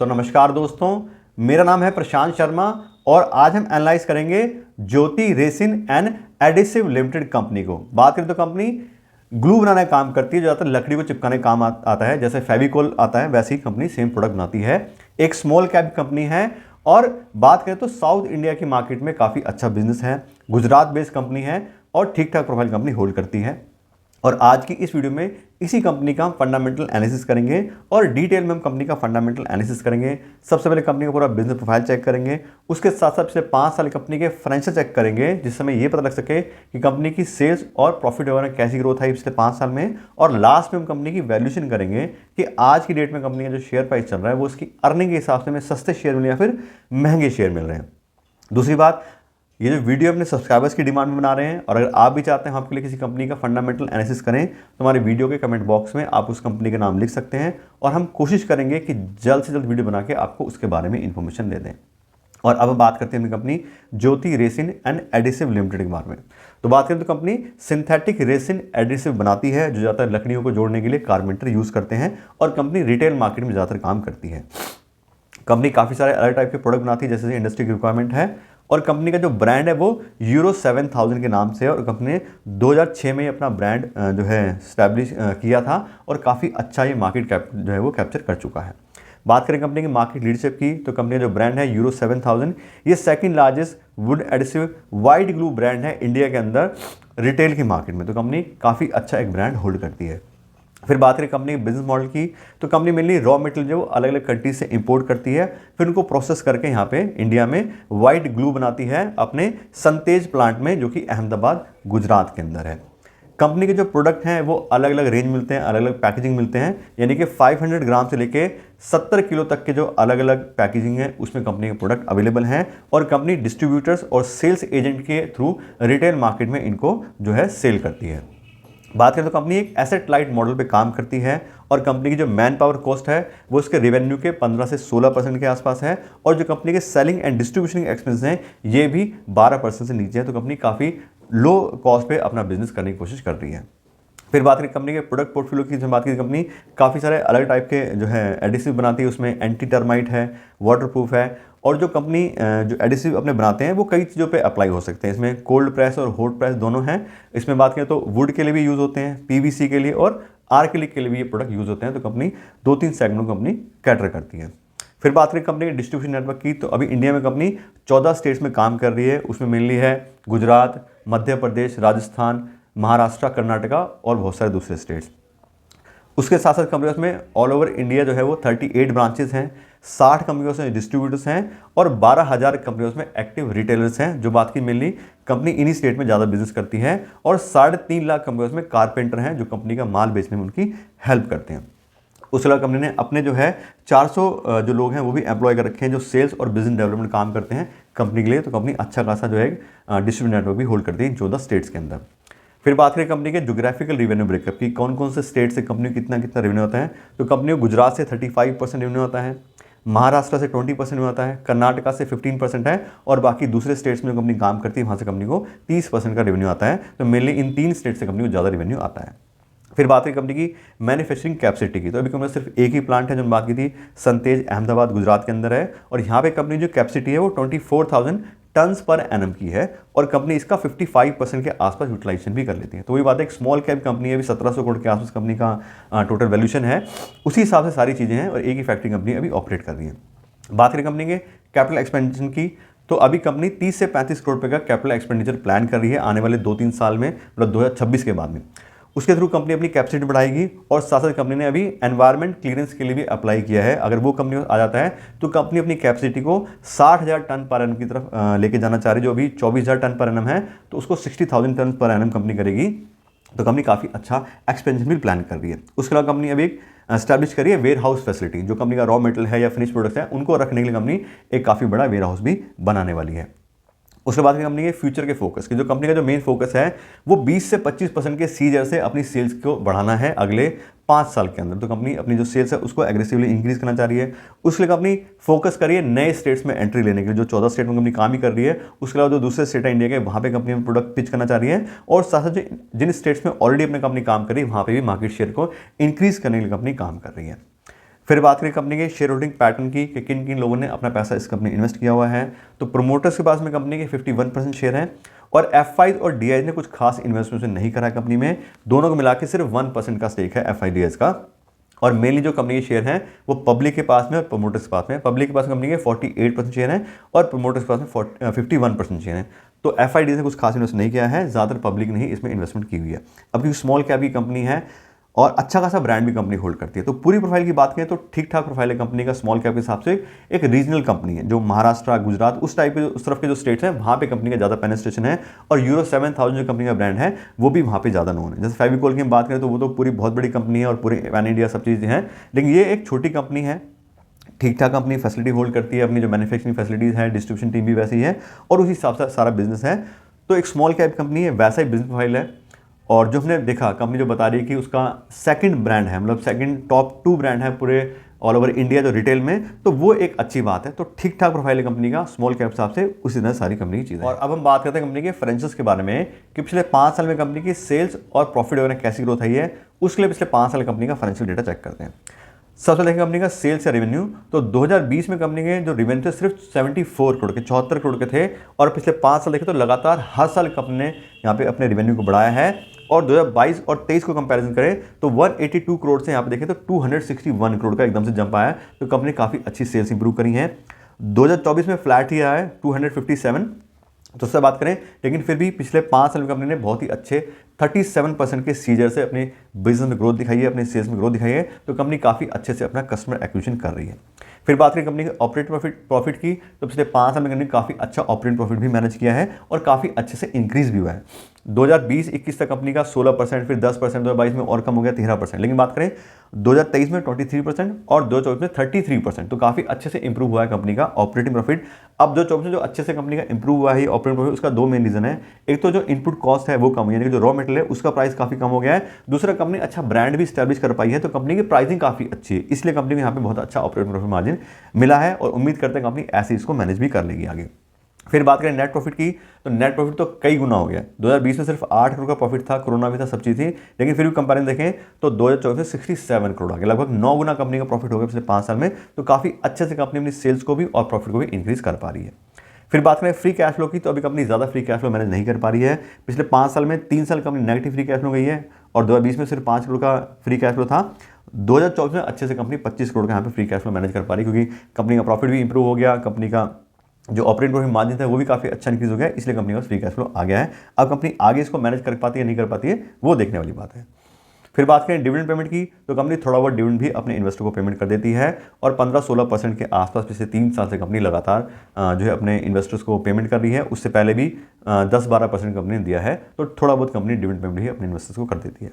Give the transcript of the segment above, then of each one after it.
तो नमस्कार दोस्तों, मेरा नाम है प्रशांत शर्मा और आज हम एनालाइज करेंगे Jyoti resin and adhesive limited company को। बात करें तो कंपनी ग्लू बनाने का काम करती है, ज़्यादातर लकड़ी को चिपकाने का काम आता है। जैसे फेविकोल आता है वैसे ही कंपनी सेम प्रोडक्ट बनाती है। एक स्मॉल कैप कंपनी है और बात करें तो साउथ इंडिया की मार्केट में काफ़ी अच्छा बिजनेस है। गुजरात बेस्ड कंपनी है और ठीक ठाक प्रोफाइल कंपनी होल्ड करती है। और आज की इस वीडियो में इसी कंपनी का हम फंडामेंटल एनालिसिस करेंगे और डिटेल में हम कंपनी का फंडामेंटल एनालिसिस करेंगे। सबसे पहले कंपनी का पूरा बिजनेस प्रोफाइल चेक करेंगे, उसके साथ साथ पिछले 5 साल कंपनी के फाइनेंशियल चेक करेंगे, जिससे हमें ये पता लग सके कि कंपनी की सेल्स और प्रॉफिट वगैरह कैसी ग्रोथ आई पिछले 5 साल में। और लास्ट में हम कंपनी की वैल्यूएशन करेंगे कि आज की डेट में कंपनी का जो शेयर प्राइस चल रहा है वो उसकी अर्निंग के हिसाब से हमें सस्ते शेयर मिल रहे हैं या फिर महंगे शेयर मिल रहे हैं। दूसरी बात, ये जो वीडियो अपने सब्सक्राइबर्स की डिमांड में बना रहे हैं और अगर आप भी चाहते हैं हम आपके लिए किसी कंपनी का फंडामेंटल एनालिसिस करें तो हमारे वीडियो के कमेंट बॉक्स में आप उस कंपनी का नाम लिख सकते हैं और हम कोशिश करेंगे कि जल्द से जल्द वीडियो बना के आपको उसके बारे में इंफॉर्मेशन दे दें। और अब बात करते हैं अपनी company Jyoti resin and adhesive limited के बारे में। तो बात करें तो कंपनी सिंथेटिक रेसिन एडिसिव बनाती है, जो ज़्यादातर लकड़ियों को जोड़ने के लिए कारपेंटर यूज़ करते हैं और कंपनी रिटेल मार्केट में ज़्यादातर काम करती है। कंपनी काफ़ी सारे अलग टाइप के प्रोडक्ट बनाती है जैसे इंडस्ट्री की रिक्वायरमेंट है। और कंपनी का जो ब्रांड है वो यूरो 7000 के नाम से है और कंपनी ने 2006 में अपना ब्रांड जो है स्टैब्लिश किया था और काफ़ी अच्छा ये मार्केट कैप जो है वो कैप्चर कर चुका है। बात करें कंपनी की मार्केट लीडरशिप की तो कंपनी का जो ब्रांड है यूरो 7000, ये second largest would adhesive white glue brand है इंडिया के अंदर रिटेल की मार्केट में। तो कंपनी काफ़ी अच्छा एक ब्रांड होल्ड करती है। फिर बात करें कंपनी के बिजनेस मॉडल की तो कंपनी मेनली रॉ मटेरियल जो अलग अलग कंट्रीज से इंपोर्ट करती है, फिर उनको प्रोसेस करके यहाँ पे इंडिया में वाइट ग्लू बनाती है अपने संतेज प्लांट में, जो कि अहमदाबाद गुजरात के अंदर है। कंपनी के जो प्रोडक्ट हैं वो अलग अलग रेंज मिलते हैं, अलग अलग पैकेजिंग मिलते हैं, यानी कि 500 ग्राम से लेके 70 किलो तक के जो अलग अलग पैकेजिंग है उसमें कंपनी के प्रोडक्ट अवेलेबल हैं और कंपनी डिस्ट्रीब्यूटर्स और सेल्स एजेंट के थ्रू रिटेल मार्केट में इनको जो है सेल करती है। बात करें तो कंपनी एक एसेट लाइट मॉडल पे काम करती है और कंपनी की जो मैन पावर कॉस्ट है वो उसके रेवेन्यू के 15 से 16% के आसपास है और जो कंपनी के सेलिंग एंड डिस्ट्रीब्यूशन एक्सपेंस हैं ये भी 12% से नीचे है। तो कंपनी काफ़ी लो कॉस्ट पे अपना बिजनेस करने की कोशिश कर रही है। फिर बात करें कंपनी के प्रोडक्ट पोर्टफोलियो की, बात की कंपनी काफ़ी सारे अलग टाइप के जो है एडिसिव बनाती है, उसमें एंटी टर्माइट है, वाटरप्रूफ है और जो कंपनी जो एडिसिव अपने बनाते हैं वो कई चीज़ों पे अप्लाई हो सकते हैं। इसमें कोल्ड प्रेस और हॉट प्रेस दोनों हैं। इसमें बात करें तो वुड के लिए भी यूज़ होते हैं, पीवीसी के लिए और आर्केलिक के लिए भी ये प्रोडक्ट यूज़ होते हैं। तो कंपनी 2-3 सेगमेंट कंपनी कैटर करती है। फिर बात करें कंपनी के डिस्ट्रीब्यूशन नेटवर्क की तो अभी इंडिया में कंपनी 14 स्टेट्स में काम कर रही है। उसमें मेनली है गुजरात, मध्य प्रदेश, राजस्थान, महाराष्ट्र, कर्नाटका और बहुत सारे दूसरे स्टेट्स। उसके साथ साथ कंपनी में ऑल ओवर इंडिया जो है वो 38 ब्रांचेस हैं, 60 कंपनियों से डिस्ट्रीब्यूटर्स हैं और 12,000 कंपनियों में एक्टिव रिटेलर्स हैं। जो बात की मेनली कंपनी इन्हीं स्टेट में ज़्यादा बिजनेस करती है और 3.5 लाख कंपनियों में कारपेंटर हैं जो कंपनी का माल बेचने में उनकी हेल्प करते हैं। उसके अलावा कंपनी ने अपने जो है 400 जो लोग हैं वो भी एम्प्लॉय कर रखे हैं जो सेल्स और बिजनेस डेवलपमेंट काम करते हैं कंपनी के लिए। तो कंपनी अच्छा खासा जो है डिस्ट्रीब्यूशन नेटवर्क भी होल्ड करती है 14 स्टेट्स के अंदर। फिर बात करें कंपनी के ज्योग्राफिकल रेवेन्यू ब्रेकअप की, कौन कौन से स्टेट से कंपनी कितना कितना रेवेन्यू होता है। तो कंपनी को गुजरात से 35% रेवेन्यू होता है, महाराष्ट्र से 20% में होता है, कर्नाटका से 15% है और बाकी दूसरे स्टेट्स में कंपनी काम करती है वहाँ से कंपनी को 30% का रेवेन्यू आता है। तो मेनली इन 3 स्टेट से कंपनी को ज़्यादा रेवेन्यू आता है। फिर बात करें कंपनी की मैन्युफैक्चरिंग कैपेसिटी की तो अभी कंपनी सिर्फ एक ही प्लांट है जो बात की थी, संतेज अहमदाबाद गुजरात के अंदर है और यहाँ पे कंपनी जो कैपेसिटी है वो 24,000 टन्स पर एनम की है और कंपनी इसका 55% के आसपास यूटिलाइजेशन भी कर लेती है। तो वही बात है, एक स्मॉल कैप कंपनी है, अभी 1700 करोड़ के आसपास कंपनी का टोटल वैल्यूशन है। उसी हिसाब से सारी चीज़ें हैं और एक ही फैक्ट्री कंपनी अभी ऑपरेट कर रही है। बात करें कंपनी के कैपिटल एक्सपेंडिचर की तो अभी कंपनी 30 से 35 करोड़ रुपये का कैपिटल एक्सपेंडिचर प्लान कर रही है आने वाले 2-3 साल में, मतलब 2026 के बाद में। उसके थ्रू कंपनी अपनी कैपेसिटी बढ़ाएगी और साथ साथ कंपनी ने अभी एनवायरमेंट क्लियरेंस के लिए भी अप्लाई किया है। अगर वो कंपनी आ जाता है तो कंपनी अपनी कैपेसिटी को 60,000 टन पर एनम की तरफ लेके जाना चाह रही है। जो अभी 24,000 टन पर एनम है तो उसको 60,000 टन पर एनम कंपनी करेगी। तो कंपनी काफ़ी अच्छा एक्सपेंशन भी प्लान कर रही है। उसके अलावा कंपनी अभी एक एस्टैब्लिश करी है वेयर हाउस फैसिलिटी, जो कंपनी का रॉ मटेरियल है या फिनिश प्रोडक्ट्स है उनको रखने के लिए कंपनी एक काफ़ी बड़ा वेयर हाउस भी बनाने वाली है। उसके बाद कंपनी के फ्यूचर के फोकस की, जो कंपनी का जो मेन फोकस है वो 20 से 25% के सीजर से अपनी सेल्स को बढ़ाना है अगले 5 साल के अंदर। तो कंपनी अपनी जो सेल्स है उसको एग्रेसिवली इंक्रीज करना चाह रही है। उसके लिए कंपनी फोकस कर रही है नए स्टेट्स में एंट्री लेने के लिए, जो 14 स्टेट में कंपनी काम ही कर रही है। उसके अलावा जो दूसरे स्टेट है इंडिया के, वहाँ पे कंपनी प्रोडक्ट पिच करना चाह रही है और साथ साथ जिन स्टेट्स में ऑलरेडी अपनी कंपनी काम कर रही है वहाँ पे भी मार्केट शेयर को इंक्रीज करने के लिए कंपनी काम कर रही है। फिर बात करें कंपनी के शेयर होल्डिंग पैटर्न की कि किन किन लोगों ने अपना पैसा इस कंपनी इन्वेस्ट किया हुआ है। तो प्रोमोटर्स के पास में कंपनी के 51% शेयर हैं और एफआई और डीआई ने कुछ खास इन्वेस्टमेंट नहीं करा है कंपनी में, दोनों को मिला के सिर्फ 1% का स्टेक है एफआई डीआई का। और मेनली जो कंपनी के शेयर हैं वो पब्लिक के पास में और प्रोमोटर्स के पास में, पब्लिक के पास कंपनी के 48% शेयर हैं और प्रोमोटर्स के पास में 51% शेयर हैं। तो एफआईडी ने कुछ खास इन्वेस्ट नहीं किया है, ज़्यादातर पब्लिक ने ही इसमें इन्वेस्टमेंट की हुई है। अब क्योंकि स्मॉल कैप की कंपनी है और अच्छा खासा ब्रांड भी कंपनी होल्ड करती है, तो पूरी प्रोफाइल की बात करें तो ठीक ठाक प्रोफाइल है कंपनी का स्मॉल कैप के हिसाब से। एक रीजनल कंपनी है जो महाराष्ट्र, गुजरात उस टाइप के उस तरफ के जो स्टेट्स हैं वहाँ पे कंपनी का ज़्यादा पेनिट्रेशन है और यूरो 7000 जो कंपनी का ब्रांड है वो भी वहाँ पे ज़्यादा नोन है। जैसे फेविकोल की हम बात करें तो वो तो पूरी बहुत बड़ी कंपनी है और पूरी पैन इंडिया सब चीज़ें हैं, लेकिन ये एक छोटी कंपनी है, ठीक ठाक अपनी फैसिलिटी होल्ड करती है, अपनी जो मैन्युफैक्चरिंग फैसिलिटीज़ है, डिस्ट्रीब्यूशन टीम भी वैसी है और उसी हिसाब से सारा बिजनेस है। तो एक स्मॉल कैप कंपनी है, वैसा ही बिजनेस प्रोफाइल है। और जो हमने देखा कंपनी जो बता रही है कि उसका सेकंड ब्रांड है, मतलब सेकंड टॉप 2 ब्रांड है पूरे ऑल ओवर इंडिया जो रिटेल में, तो वो एक अच्छी बात है। तो ठीक ठाक प्रोफाइल है कंपनी का स्मॉल कैप हिसाब से, उसी तरह सारी कंपनी की चीज़ है। और अब हम बात करते हैं कंपनी के फाइनेंशियल्स के बारे में कि पिछले 5 साल में कंपनी की सेल्स और प्रॉफिट वगैरह कैसी ग्रोथ आई है, उसके लिए पिछले 5 साल कंपनी का फाइनेंशियल डेटा चेक करते हैं। सबसे देखें कंपनी का सेल्स या रेवेन्यू, तो 2020 में कंपनी के जो रेवेन्यू थे सिर्फ 74 करोड़ के 74 करोड़ के थे और पिछले 5 साल देखें तो लगातार हर साल कंपनी ने यहाँ पे अपने रेवेन्यू को बढ़ाया है। और 2022 और 23 को कंपैरिजन करें तो 182 करोड़ से यहाँ पे देखें तो 261 करोड़ का एकदम से जंप आया है। तो कंपनी काफ़ी अच्छी सेल्स इंप्रूव करी है। 2024 में फ्लैट ही आया है 257, तो उससे बात करें, लेकिन फिर भी पिछले 5 साल में कंपनी ने बहुत ही अच्छे 37% के सीजर से अपने बिजनेस में ग्रोथ दिखाई है, अपने सेल्स में ग्रोथ दिखाई है। तो कंपनी काफ़ी अच्छे से अपना कस्टमर एक्विजिशन कर रही है। फिर बात करें कंपनी के ऑपरेटिंग प्रॉफिट की, तो पिछले 5 साल में कंपनी काफ़ी अच्छा ऑपरेटिंग प्रॉफिट भी मैनेज किया है और काफ़ी अच्छे से इंक्रीज भी हुआ है। 2020-21 तक कंपनी का 16%, फिर 10%, 2022 में और कम हो गया 13%, लेकिन बात करें 2023 में 23% और 2024 में 33%, तो काफ़ी अच्छे से इंप्रूव हुआ है कंपनी का ऑपरेटिंग प्रॉफिट। अब 2024 में जो अच्छे से कंपनी का इंप्रूव हुआ है ऑपरेटिंग प्रॉफिट, उसका 2 मेन रीजन है। एक तो जो इनपुट कॉस्ट है वो कम हुई है, यानी कि जो रॉ मटेरियल है उसका प्राइस काफ़ी कम हो गया है। दूसरा, कंपनी अच्छा ब्रांड भी स्टैब्लिश कर पाई है, तो कंपनी की प्राइसिंग काफ़ी अच्छी है, इसलिए कंपनी को यहाँ पे बहुत अच्छा ऑपरेटिंग प्रॉफिट मार्जिन मिला है और उम्मीद करते हैं कंपनी ऐसे इसको मैनेज भी कर लेगी आगे। फिर बात करें नेट प्रॉफिट की, तो नेट प्रॉफिट तो कई गुना हो गया। 2020 में सिर्फ 8 करोड़ का प्रॉफिट था, कोरोना भी था, सब चीज़ थी, लेकिन फिर भी कंपेरिजन देखें तो 2024 में 67 करोड़ आ गया, लगभग 9 गुना कंपनी का प्रॉफिट हो गया पिछले 5 साल में। तो काफ़ी अच्छे से कंपनी अपनी सेल्स को भी और प्रॉफिट को भी इंक्रीज कर पा रही है। फिर बात करें फ्री कैश फ्लो की, तो अभी कंपनी ज़्यादा फ्री कैश फ्लो मैनेज नहीं कर पा रही है। पिछले 5 साल में 3 साल company negative free cash flow गई है और 2020 में सिर्फ 5 करोड़ का फ्री कैश फ्लो था। 2024 में अच्छे से कंपनी 25 करोड़ का यहाँ पे फ्री कैश फ्लो मैनेज कर पा रही है, क्योंकि कंपनी का प्रॉफिट भी इंप्रूव हो गया, कंपनी का जो ऑपरेटिंग प्रॉफिट मार्जिन था वो भी काफ़ी अच्छा इंक्रीज हो गया, इसलिए कंपनी का फ्री कैश फ्लो आ गया है। अब कंपनी आगे इसको मैनेज कर पाती है नहीं कर पाती है वो देखने वाली बात है। फिर बात करें डिविडेंड पेमेंट की, तो कंपनी थोड़ा बहुत डिविडेंड भी अपने इन्वेस्टर को पेमेंट कर देती है और 15-16% के आसपास पिछले 3 साल से कंपनी लगातार जो है अपने इन्वेस्टर्स को पेमेंट कर रही है। उससे पहले भी 10-12% कंपनी ने दिया है, तो थोड़ा बहुत कंपनी डिविडेंड पेमेंट भी अपने इन्वेस्टर्स को कर देती है।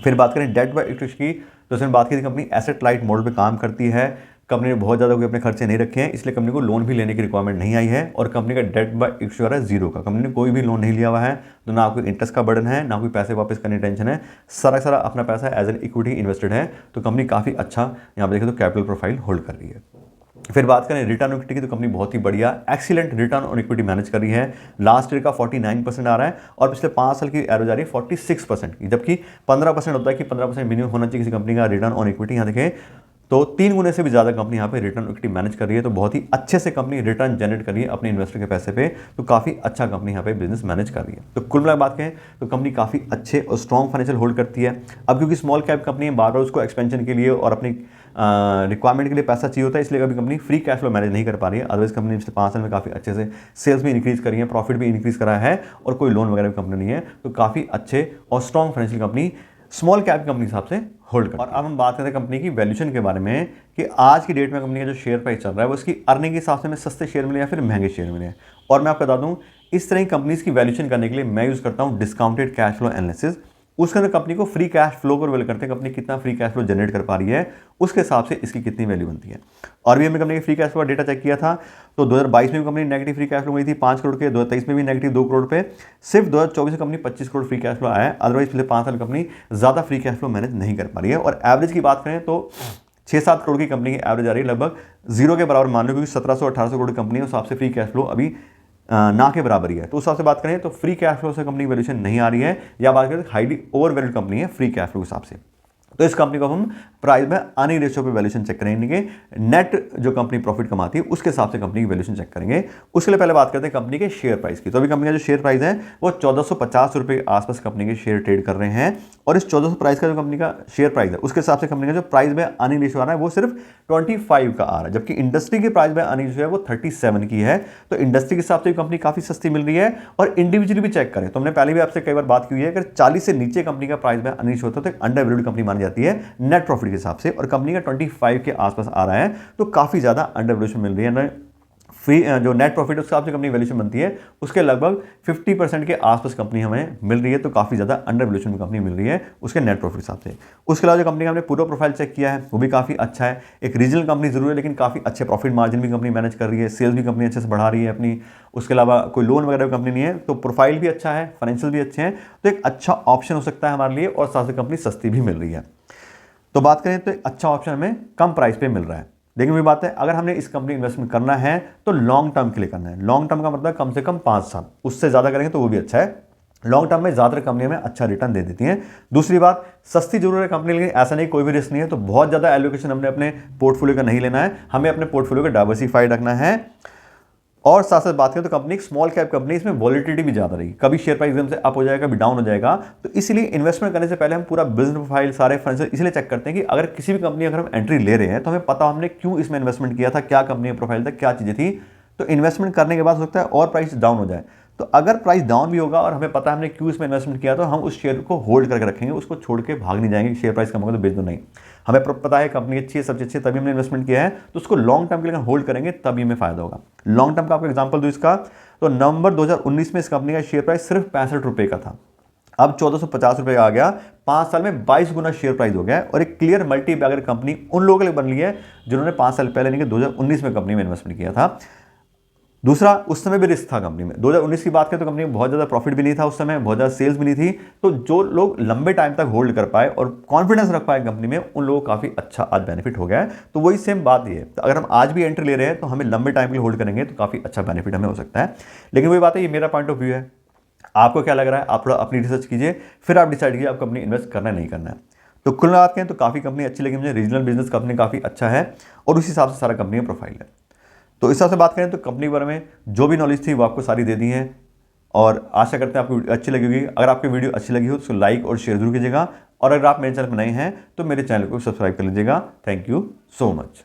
फिर बात करें डेट बाय इक्विटी की, तो उसमें बात की थी कंपनी एसेट लाइट मॉडल पे काम करती है। कंपनी ने बहुत ज़्यादा कोई अपने खर्चे नहीं रखे हैं, इसलिए कंपनी को लोन भी लेने की रिक्वायरमेंट नहीं आई है और कंपनी का डेट बाय इक्विटी है 0 का। कंपनी ने कोई भी लोन नहीं लिया हुआ है, तो ना कोई इंटरेस्ट का बर्डन है, ना कोई पैसे वापस करने की टेंशन है, सारा अपना पैसा एज एन इक्विटी इन्वेस्टेड है। तो कंपनी काफ़ी अच्छा यहाँ पर देखें तो कैपिटल प्रोफाइल होल्ड कर रही है। फिर बात करें रिटर्न ऑन इक्विटी की, तो कंपनी बहुत ही बढ़िया excellent return on equity manage कर रही है। लास्ट ईयर का 49% आ रहा है और पिछले 5 साल की एवरेज आ रही है 46% की, जबकि 15% होता है कि 15% मिनिमम होना चाहिए किसी कंपनी का रिटर्न ऑन इक्विटी। यहाँ देखें तो 3 गुने से भी ज़्यादा कंपनी यहाँ पे रिटर्न इक्विटी मैनेज कर रही है, तो बहुत ही अच्छे से कंपनी रिटर्न जनरेट कर रही है अपने इन्वेस्टर के पैसे पे। तो काफ़ी अच्छा कंपनी यहाँ पे बिजनेस मैनेज कर रही है। तो कुल मिलाकर बात करें तो कंपनी काफ़ी अच्छे और स्ट्रॉन्ग फाइनेंशियल होल्ड करती है। अब क्योंकि स्मॉल कैप कंपनी है, बार बार उसको एक्सपेंशन के लिए और अपनी रिक्वायरमेंट के लिए पैसा चाहिए होता है, इसलिए कभी company free cash flow manage नहीं कर पा रही है। अदरवाइज कंपनी पिछले 5 साल में काफ़ी अच्छे से सेल्स भी इंक्रीज करी है, प्रॉफिट भी इंक्रीज करा है और कोई लोन वगैरह भी कंपनी नहीं है। तो काफ़ी अच्छे और strong financial company small cap company के हिसाब से होल्ड कर। और अब हम बात करते हैं कंपनी की वैल्यूएशन के बारे में कि आज की डेट में कंपनी का जो शेयर प्राइस चल रहा है वो इसकी अर्निंग के हिसाब से में सस्ते शेयर मिले या फिर महंगे शेयर मिले। और मैं आपको बता दूं, इस तरह की कंपनीज की वैल्यूएशन करने के लिए मैं यूज़ करता हूं डिस्काउंटेड कैश फ्लो एनालिसिस। उसके अंदर कंपनी को फ्री कैश फ्लो को रिवेल करते हैं, कंपनी कितना फ्री कैश फ्लो जनरेट कर पा रही है, उसके हिसाब से इसकी कितनी वैल्यू बनती है। और भी हमने कंपनी की free cash flow data check किया था, तो 2022 में भी company negative free cash flow गई थी 5 करोड़ के, 2023 में भी नेगेटिव 2 करोड़ पे, सिर्फ 2024 में company 25 crore free cash flow आया है। अदरवाइज पिछले 5 साल कंपनी ज़्यादा फ्री कैश फ्लो मैनेज नहीं कर पा रही है। और एवरेज की बात करें तो 6-7 करोड़ की कंपनी की एवरेज आ रही है, लगभग 0 के बराबर मान लो, क्योंकि 1700-1800 करोड़ की कंपनी है, उस हिसाब से फ्री कैश फ्लो अभी ना के बराबर ही है। तो उस हिसाब से बात करें तो फ्री कैश फ्लो से कंपनी की वैल्यूएशन नहीं आ रही है, या बात करें हाईली ओवर वैल्यूड कंपनी है फ्री कैश फ्लो के हिसाब से। तो इस कंपनी को हम प्राइस में अर्निंग रेशियो पे वैल्यूएशन चेक करेंगे, नेट जो कंपनी प्रॉफिट कमाती है उसके हिसाब से कंपनी की वैल्यूएशन चेक करेंगे। उसके लिए पहले बात करते हैं कंपनी के शेयर प्राइस की। तो अभी कंपनी का जो शेयर प्राइस है वो 1450 रुपये के आसपास कंपनी के शेयर ट्रेड कर रहे हैं, और इस 1400 प्राइस का जो कंपनी का शेयर प्राइस है उसके हिसाब से कंपनी का जो प्राइस में अर्निंग रेशियो आ रहा है वो सिर्फ 25 का आ रहा है, जबकि इंडस्ट्री की प्राइस में अर्निंग रेशियो है वो 37 की है। तो इंडस्ट्री के हिसाब से कंपनी काफी सस्ती मिल रही है। और इंडिविजुअली भी चेक करें तो हमने पहले भी आपसे कई बार बात की हुई है, अगर 40 से नीचे कंपनी का प्राइस में अर्निंग रेशियो होता है तो अंडर वैल्यूड कंपनी मानी जाती है नेट प्रॉफिट के हिसाब से, और कंपनी का 25 के आसपास आ रहा है तो काफी ज्यादा अंडर वैल्यूएशन मिल रही है। फ्री जो नेट प्रॉफिट उसके हिसाब से कंपनी वैल्यूएशन बनती है उसके लगभग 50% के आसपास कंपनी हमें मिल रही है, तो काफी ज्यादा अंडर वैल्यूएशन में कंपनी मिल रही है उसके नेट प्रॉफिट हिसाब से। उसके अलावा जो कंपनी का हमने पूरा प्रोफाइल चेक किया है वो भी काफी अच्छा है। एक रीजनल कंपनी जरूर है लेकिन काफी अच्छे प्रॉफिट मार्जिन भी कंपनी मैनेज कर रही है, सेल्स भी कंपनी अच्छे से बढ़ा रही है अपनी, उसके अलावा कोई लोन वगैरह कंपनी नहीं है, तो प्रोफाइल भी अच्छा है, फाइनेंशियल भी अच्छे हैं, तो एक अच्छा ऑप्शन हो सकता है हमारे लिए, और साथ ही कंपनी सस्ती भी मिल रही है। तो बात करें तो एक अच्छा ऑप्शन हमें कम प्राइस पे मिल रहा है। लेकिन वही बात है, अगर हमने इस कंपनी इन्वेस्टमेंट करना है तो लॉन्ग टर्म के लिए करना है। लॉन्ग टर्म का मतलब कम से कम 5 साल, उससे ज़्यादा करेंगे तो वो भी अच्छा है। लॉन्ग टर्म में ज़्यादातर कंपनियां में अच्छा रिटर्न दे देती हैं। दूसरी बात, सस्ती जरूर है कंपनी, लेकिन ऐसा नहीं कोई भी रिस्क नहीं है, तो बहुत ज़्यादा एलोकेशन हमने अपने पोर्टफोलियो का नहीं लेना है, हमें अपने पोर्टफोलियो को डाइवर्सिफाइड रखना है। और साथ साथ बात करें तो कंपनी एक स्मॉल कैप कंपनी, इसमें वॉलिटिलिटी भी ज़्यादा रहेगी, कभी शेयर प्राइस एकदम से अप हो जाएगा, कभी डाउन हो जाएगा। तो इसलिए इन्वेस्टमेंट करने से पहले हम पूरा बिजनेस प्रोफाइल सारे फाइनेंशियल इसलिए चेक करते हैं कि अगर किसी भी कंपनी अगर हम एंट्री ले रहे हैं तो हमें पता हमने क्यों इसमें इन्वेस्टमेंट किया था, क्या कंपनी का प्रोफाइल था, क्या चीज़ें थी। तो इन्वेस्टमेंट करने के बाद हो सकता है और प्राइस डाउन हो जाए, तो अगर प्राइस डाउन भी होगा और हमें पता है हमने क्यों इसमें इन्वेस्टमेंट किया, तो हम उस शेयर को होल्ड करके रखेंगे, उसको छोड़ के भाग नहीं जाएंगे, शेयर प्राइस कम होगा तो बेच दो, नहीं। हमें पता है कंपनी अच्छी है, सबसे अच्छी है, तभी हमने इन्वेस्टमेंट किया है, तो उसको लॉन्ग टर्म के लिए होल्ड करेंगे तभी हमें फायदा होगा। लॉन्ग टर्म का आपको एग्जांपल दूं इसका, तो नवंबर 2019 में इस कंपनी का शेयर प्राइस सिर्फ 65 रुपये का था, अब 1450 रुपये का आ गया, 5 साल में 22 गुना शेयर प्राइस हो गया है। और एक क्लियर मल्टी बैगर कंपनी उन लोगों के लिए बन ली है जिन्होंने 5 साल पहले यानी कि 2019 में कंपनी में इन्वेस्टमेंट किया था। दूसरा, उस समय भी रिस्क था कंपनी में। 2019 की बात करें तो कंपनी में बहुत ज़्यादा प्रॉफिट भी नहीं था, उस समय बहुत ज़्यादा सेल्स भी नहीं थी। तो जो लोग लंबे टाइम तक होल्ड कर पाए और कॉन्फिडेंस रख पाए कंपनी में, उन लोगों को काफ़ी अच्छा आज बेनिफिट हो गया है। तो वही सेम बात ये है, तो अगर हम आज भी एंट्री ले रहे हैं तो हमें लंबे टाइम के लिए होल्ड करेंगे तो काफ़ी अच्छा बेनिफिट हमें हो सकता है। लेकिन वही बात है, ये मेरा पॉइंट ऑफ व्यू है, आपको क्या लग रहा है, आप थोड़ा अपनी रिसर्च कीजिए, फिर आप डिसाइड कीजिए आपको अपनी इन्वेस्ट करना है नहीं करना है। तो कुल बात करें तो काफ़ी कंपनी अच्छी लगी मुझे, रीजनल बिजनेस कंपनी काफ़ी अच्छा है और उस हिसाब से सारा कंपनी का प्रोफाइल है। तो इस हिसाब से बात करें तो कंपनी के बारे में जो भी नॉलेज थी वो आपको सारी दे दी है, और आशा करते हैं आपको वीडियो अच्छी लगी होगी। अगर आपकी वीडियो अच्छी लगी हो तो उसको लाइक और शेयर जरूर कीजिएगा, और अगर आप मेरे चैनल पर नए हैं तो मेरे चैनल को सब्सक्राइब कर लीजिएगा। Thank you so much.